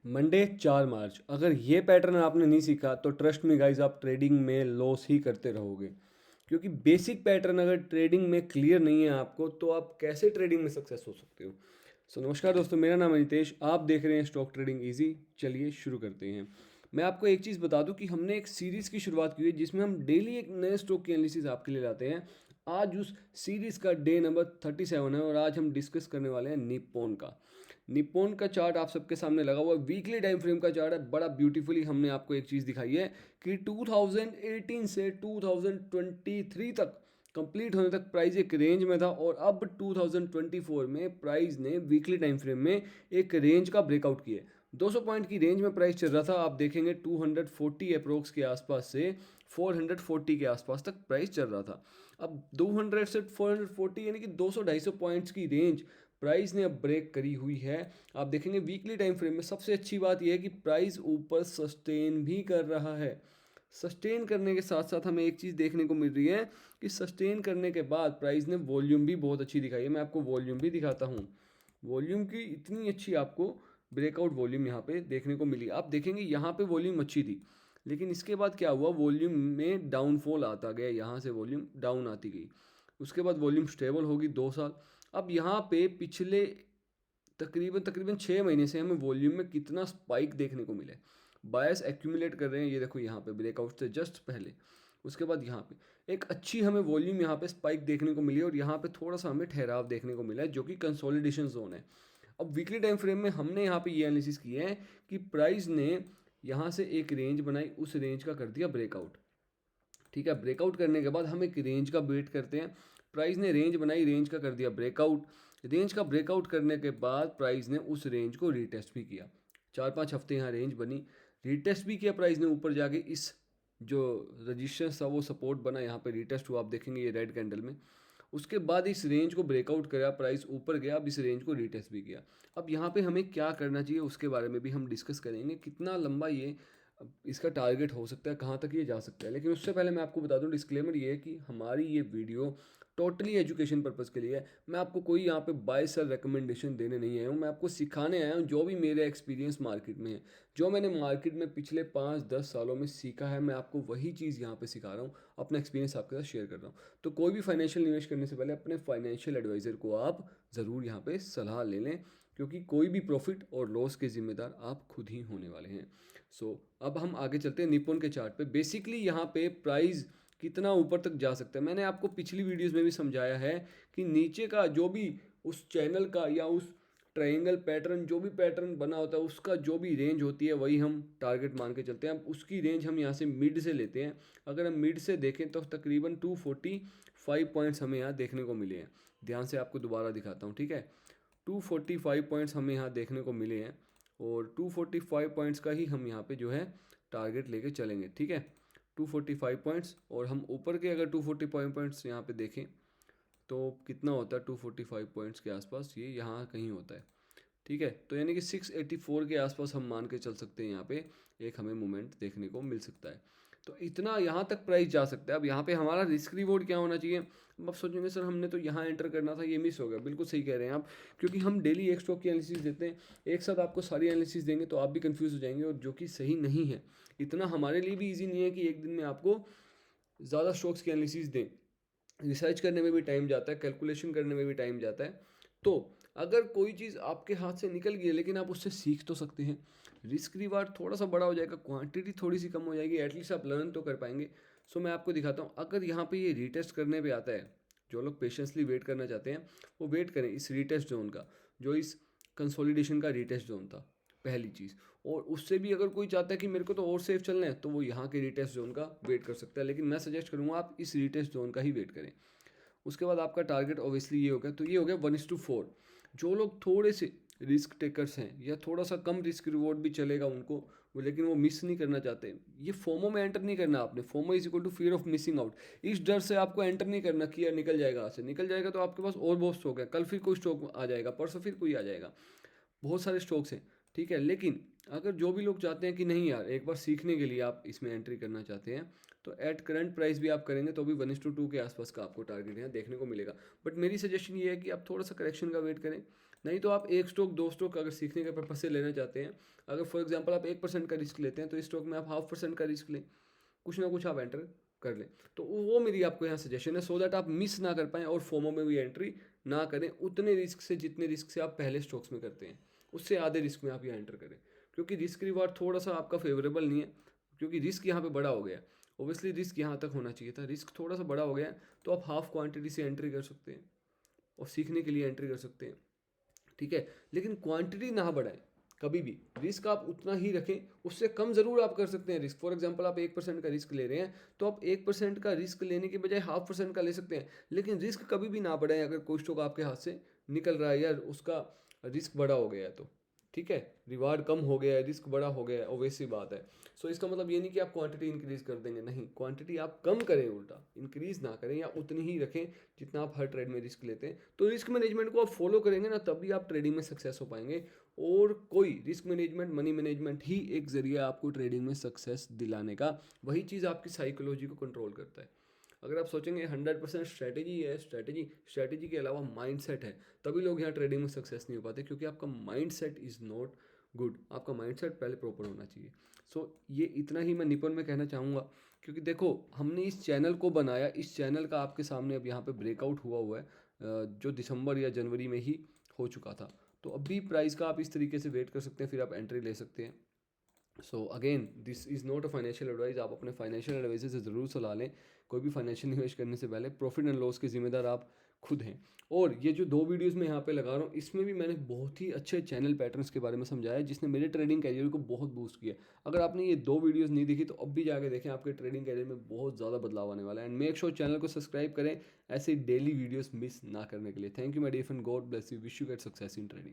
Monday 4 मार्च, अगर ये pattern आपने नहीं सीखा तो ट्रस्ट मी गाइज, आप ट्रेडिंग में लॉस ही करते रहोगे। क्योंकि बेसिक पैटर्न अगर ट्रेडिंग में क्लियर नहीं है आपको, तो आप कैसे ट्रेडिंग में सक्सेस हो सकते हो। नमस्कार दोस्तों, मेरा नाम है नितेश, आप देख रहे हैं स्टॉक ट्रेडिंग इजी। चलिए शुरू करते हैं। मैं आपको एक चीज़ बता दूं कि हमने एक सीरीज़ की शुरुआत की है जिसमें हम डेली एक नए स्टॉक की एनालिसिस आपके लिए लाते हैं। आज उस सीरीज़ का डे नंबर 37 है और आज हम डिस्कस करने वाले हैं निप्पॉन का। निप्पॉन का चार्ट आप सबके सामने लगा हुआ है, वीकली टाइम फ्रेम का चार्ट है। बड़ा ब्यूटीफुली हमने आपको एक चीज़ दिखाई है कि 2018 से 2023 तक कंप्लीट होने तक प्राइस एक रेंज में था, और अब 2024 में प्राइस ने वीकली टाइम फ्रेम में एक रेंज का ब्रेकआउट किया है। 200 पॉइंट की रेंज में प्राइस चल रहा था, आप देखेंगे 240 अप्रोक्स के आसपास से 440 के आसपास तक प्राइस चल रहा था। अब 200 से 440 यानी कि 200-250 पॉइंट्स की रेंज प्राइस ने अब ब्रेक करी हुई है। आप देखेंगे वीकली टाइम फ्रेम में सबसे अच्छी बात यह है कि प्राइस ऊपर सस्टेन भी कर रहा है। सस्टेन करने के साथ साथ हमें एक चीज़ देखने को मिल रही है कि सस्टेन करने के बाद प्राइस ने वॉल्यूम भी बहुत अच्छी दिखाई है। मैं आपको वॉल्यूम भी दिखाता हूँ। वॉल्यूम की इतनी अच्छी आपको ब्रेकआउट वॉल्यूम यहाँ पे देखने को मिली। आप देखेंगे यहाँ पे वॉल्यूम अच्छी थी, लेकिन इसके बाद क्या हुआ, वॉल्यूम में डाउनफॉल आता गया, यहाँ से वॉल्यूम डाउन आती गई। उसके बाद वॉल्यूम स्टेबल होगी 2 साल। अब यहाँ पे पिछले तकरीबन तकरीबन 6 महीने से हमें वॉल्यूम में कितना स्पाइक देखने को मिले। बायस एक्यूमुलेट कर रहे हैं, ये देखो यहाँ पे ब्रेकआउट से जस्ट पहले। उसके बाद यहाँ पे एक अच्छी हमें वॉल्यूम यहाँ पे स्पाइक देखने को मिली, और यहाँ पे थोड़ा सा हमें ठहराव देखने को मिला है जो कि कंसोलिडेशन जोन है। अब वीकली टाइम फ्रेम में हमने यहाँ पे ये एनालिसिस किया है कि प्राइस ने यहाँ से एक रेंज बनाई, उस रेंज का कर दिया ब्रेकआउट। ठीक है, ब्रेकआउट करने के बाद हम एक रेंज का वेट करते हैं। प्राइस ने रेंज बनाई, रेंज का कर दिया ब्रेकआउट। रेंज का ब्रेकआउट करने के बाद प्राइस ने उस रेंज को रीटेस्ट भी किया। 4-5 हफ्ते यहाँ रेंज बनी, रीटेस्ट भी किया प्राइस ने ऊपर जाके। इस जो रजिस्टेंस था वो सपोर्ट बना, यहाँ पे रीटेस्ट हुआ, आप देखेंगे ये रेड कैंडल में। उसके बाद इस रेंज को ब्रेकआउट करा, प्राइस ऊपर गया, अब इस रेंज को रीटेस्ट भी किया। अब यहाँ पे हमें क्या करना चाहिए उसके बारे में भी हम डिस्कस करेंगे, कितना लंबा ये इसका टारगेट हो सकता है, कहाँ तक ये जा सकता है। लेकिन उससे पहले मैं आपको बता दूं, डिस्क्लेमर ये है कि हमारी ये वीडियो टोटली एजुकेशन पर्पज़ के लिए है। मैं आपको कोई यहाँ पे बाय सेल रिकमेंडेशन देने नहीं आया हूँ, मैं आपको सिखाने आया हूँ जो भी मेरे एक्सपीरियंस मार्केट में है, जो मैंने मार्केट में पिछले 5-10 सालों में सीखा है, मैं आपको वही चीज़ यहाँ पे सिखा रहा हूँ, अपना एक्सपीरियंस आपके साथ शेयर कर रहा हूँ। तो कोई भी फाइनेंशियल निवेश करने से पहले अपने फाइनेंशियल एडवाइज़र को आप ज़रूर यहाँ पे सलाह ले लें, क्योंकि कोई भी प्रॉफिट और लॉस के जिम्मेदार आप खुद ही होने वाले हैं। अब हम आगे चलते हैं निप्पॉन के चार्ट पे। बेसिकली यहाँ पे प्राइस कितना ऊपर तक जा सकता है, मैंने आपको पिछली वीडियोस में भी समझाया है कि नीचे का जो भी उस चैनल का या उस ट्रायंगल पैटर्न, जो भी पैटर्न बना होता है, उसका जो भी रेंज होती है वही हम टारगेट मान के चलते हैं। अब उसकी रेंज हम यहाँ से मिड से लेते हैं। अगर हम मिड से देखें तो तकरीबन 245 पॉइंट्स हमें यहाँ देखने को मिले हैं। ध्यान से आपको दोबारा दिखाता हूँ, ठीक है। 245 पॉइंट्स हमें यहाँ देखने को मिले हैं, और 245 पॉइंट्स का ही हम यहाँ पे जो है टारगेट लेके चलेंगे, ठीक है। 245 पॉइंट्स, और हम ऊपर के अगर 245 पॉइंट्स यहाँ पे देखें तो कितना होता है, 245 पॉइंट्स के आसपास ये यहाँ कहीं होता है, ठीक है। तो यानी कि 684 के आसपास हम मान के चल सकते हैं, यहाँ पे एक हमें मोमेंट देखने को मिल सकता है। तो इतना यहाँ तक प्राइस जा सकता है। अब यहाँ पे हमारा रिस्क रिवॉर्ड क्या होना चाहिए। अब आप सोचेंगे सर हमने तो यहाँ एंटर करना था, ये मिस हो गया। बिल्कुल सही कह रहे हैं आप, क्योंकि हम डेली एक स्टॉक की एनालिसिस देते हैं, एक साथ आपको सारी एनालिसिस देंगे तो आप भी कंफ्यूज हो जाएंगे, और जो कि सही नहीं है। इतना हमारे लिए भी ईजी नहीं है कि एक दिन में आपको ज़्यादा स्टॉक्स की एनालिसिस दें। रिसर्च करने में भी टाइम जाता है, कैलकुलेशन करने में भी टाइम जाता है। तो अगर कोई चीज़ आपके हाथ से निकल गई है, लेकिन आप उससे सीख तो सकते हैं, रिस्क रिवार्ड थोड़ा सा बड़ा हो जाएगा, क्वांटिटी थोड़ी सी कम हो जाएगी, एटलीस्ट आप लर्न तो कर पाएंगे। मैं आपको दिखाता हूँ। अगर यहाँ पे ये रीटेस्ट करने पे आता है, जो लोग पेशेंसली वेट करना चाहते हैं वो वेट करें इस रीटेस्ट जोन का, जो इस कंसोलिडेशन का रीटेस्ट जोन था, पहली चीज़। और उससे भी अगर कोई चाहता है कि मेरे को तो और सेफ चलना है, तो वो यहाँ के रीटेस्ट जोन का वेट कर सकता है, लेकिन मैं सजेस्ट करूँगा आप इस रीटेस्ट जोन का ही वेट करें। उसके बाद आपका टारगेट ऑब्वियसली ये हो गया, तो ये हो गया 1:4। जो लोग थोड़े से रिस्क टेकर्स हैं या थोड़ा सा कम रिस्क रिवॉर्ड भी चलेगा उनको, वो लेकिन वो मिस नहीं करना चाहते, ये फोमो में एंटर नहीं करना आपने। FOMO is equal to fear of missing out. इस डर से आपको एंटर नहीं करना कि यार निकल जाएगा, आज से निकल जाएगा तो आपके पास और बहुत स्टॉक है, कल फिर कोई स्टॉक आ जाएगा, परसों फिर कोई आ जाएगा, बहुत सारे स्टॉक्स हैं, ठीक है। लेकिन अगर जो भी लोग चाहते हैं कि नहीं यार एक बार सीखने के लिए आप इसमें एंट्री करना चाहते हैं, तो एट करंट प्राइस भी आप करेंगे तो भी 1:2 के आसपास का आपको टारगेट यहाँ देखने को मिलेगा। बट मेरी सजेशन ये है कि आप थोड़ा सा करेक्शन का वेट करें, नहीं तो आप एक स्टॉक दो स्टॉक अगर सीखने के पर्पज से लेना चाहते हैं, अगर फॉर एग्जांपल आप 1% का रिस्क लेते हैं तो इस स्टॉक में आप 0.5% का रिस्क लें, कुछ ना कुछ आप एंटर कर लें। तो वो मेरी आपको यहाँ सजेशन है, सो दैट आप मिस ना कर पाएँ और फोमो में भी एंट्री ना करें उतने रिस्क से, जितने रिस्क से आप पहले स्टॉक्स में करते हैं, उससे आधे रिस्क में आप यहाँ एंटर करें। क्योंकि रिस्क रिवार्ड थोड़ा सा आपका फेवरेबल नहीं है, क्योंकि रिस्क यहाँ पे बड़ा हो गया है। ओबियसली रिस्क यहाँ तक होना चाहिए था, रिस्क थोड़ा सा बड़ा हो गया है, तो आप हाफ क्वांटिटी से एंट्री कर सकते हैं और सीखने के लिए एंट्री कर सकते हैं, ठीक है। लेकिन क्वांटिटी ना बढ़ाएं कभी भी, रिस्क आप उतना ही रखें, उससे कम ज़रूर आप कर सकते हैं रिस्क। फॉर एग्जांपल आप 1% का रिस्क ले रहे हैं, तो आप 1% का रिस्क लेने के बजाय 0.5% का ले सकते हैं, लेकिन रिस्क कभी भी ना बढ़ाएं अगर कोई स्टॉक आपके हाथ से निकल रहा है या उसका रिस्क बड़ा हो गया है तो, ठीक है। रिवार्ड कम हो गया है, रिस्क बड़ा हो गया है, ऑब्वियस सी बात है। सो इसका मतलब ये नहीं कि आप क्वांटिटी इंक्रीज कर देंगे, नहीं, क्वांटिटी आप कम करें, उल्टा इंक्रीज ना करें, या उतनी ही रखें जितना आप हर ट्रेड में रिस्क लेते हैं। तो रिस्क मैनेजमेंट को आप फॉलो करेंगे ना, तभी आप ट्रेडिंग में सक्सेस हो पाएंगे। और कोई रिस्क मैनेजमेंट, मनी मैनेजमेंट ही एक जरिया आपको ट्रेडिंग में सक्सेस दिलाने का, वही चीज़ आपकी साइकोलॉजी को कंट्रोल करता है। अगर आप सोचेंगे 100% स्ट्रैटेजी है, स्ट्रैटेजी के अलावा माइंडसेट है, तभी लोग यहाँ ट्रेडिंग में सक्सेस नहीं हो पाते, क्योंकि आपका माइंडसेट इज़ नॉट गुड। आपका माइंडसेट पहले प्रॉपर होना चाहिए। सो ये इतना ही मैं निपुण में कहना चाहूँगा, क्योंकि देखो हमने इस चैनल को बनाया, इस चैनल का आपके सामने अब यहाँ पे ब्रेकआउट हुआ है, जो दिसंबर या जनवरी में ही हो चुका था। तो अभी प्राइस का आप इस तरीके से वेट कर सकते हैं, फिर आप एंट्री ले सकते हैं। So again this is not a financial advice, आप अपने फाइनेंशियल एडवाइजर से ज़रूर सलाह लें। कोई भी फाइनेंशियल निवेश करने से पहले प्रॉफिट एंड लॉस के जिम्मेदार आप खुद हैं। और ये जो 2 वीडियोस मैं यहाँ पे लगा रहा हूँ, इसमें भी मैंने बहुत ही अच्छे चैनल पैटर्न्स के बारे में समझाया है, जिसने मेरे ट्रेडिंग कैरियर को बहुत बूस्ट किया। अगर आपने ये 2 वीडियोस नहीं देखी तो अब भी जाके देखें, आपके ट्रेडिंग कैरियर में बहुत ज़्यादा बदलाव आने वाला है। एंड मेक श्योर चैनल को सब्सक्राइब करें ऐसे डेली वीडियोज़ मिस ना करने के लिए। Thank you my dear friend, God bless you, wish you get success in trading.